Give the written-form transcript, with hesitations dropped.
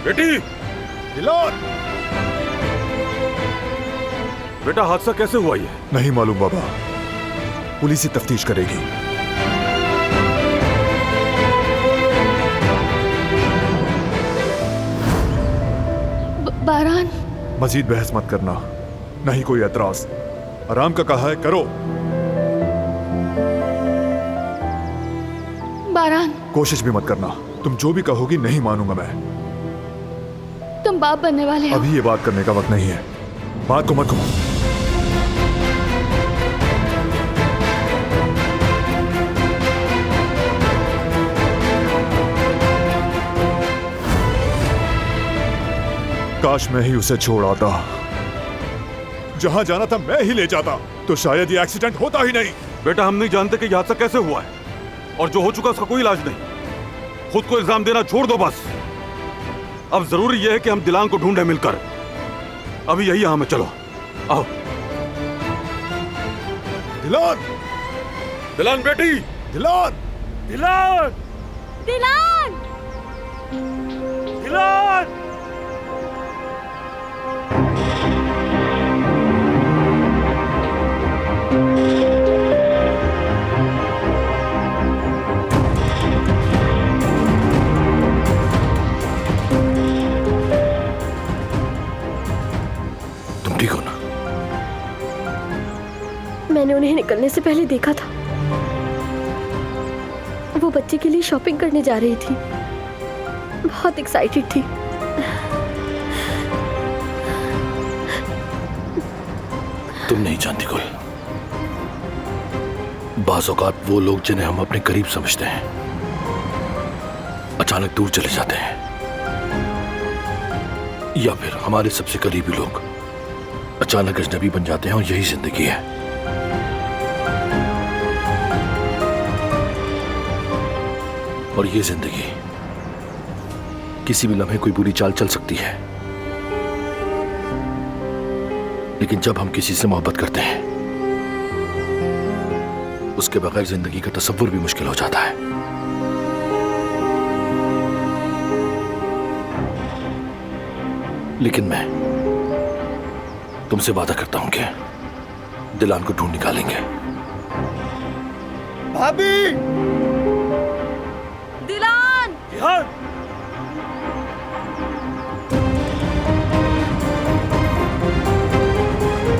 बेटी, दिलान! बेटा हादसा कैसे हुआ ये? नहीं मालूम बाबा, पुलिस ही तफ्तीश करेगी। बारान, मजीद बहस मत करना, नहीं कोई एतराज। आराम का कहा है करो। बारान, कोशिश भी मत करना, तुम जो भी कहोगी नहीं मानूंगा मैं। तुम बाप बनने वाले हो। अभी ये बात करने का वक्त नहीं है, बात को मत घुमाओ। काश मैं ही उसे छोड़ आता, जहां जाना था मैं ही ले जाता, तो शायद ये एक्सीडेंट होता ही नहीं। बेटा हम नहीं जानते कि यह हादसा कैसे हुआ है, और जो हो चुका उसका कोई इलाज नहीं। खुद को इल्जाम देना छोड़ दो बस। अब जरूरी यह है कि हम दिलान को ढूंढे मिलकर। अभी यही यहां में, चलो आओ। दिलान! दिलान बेटी! दिलान! दिलान! दिलान! दिलान! तुम ठीक हो ना? मैंने उन्हें निकलने से पहले देखा था। वो बच्चे के लिए शॉपिंग करने जा रही थी, बहुत एक्साइटेड थी। तुम नहीं जानती कुल, बाज़ औक़ात वो लोग जिन्हें हम अपने करीब समझते हैं अचानक दूर चले जाते हैं, या फिर हमारे सबसे करीबी लोग अचानक अजनबी बन जाते हैं, और यही जिंदगी है। और ये जिंदगी किसी भी लम्हे कोई बुरी चाल चल सकती है, लेकिन जब हम किसी से मोहब्बत करते हैं उसके बगैर जिंदगी का तसव्वुर भी मुश्किल हो जाता है। लेकिन मैं तुमसे वादा करता हूं कि दिलान को ढूंढ निकालेंगे। भाभी! दिलान! दिलान!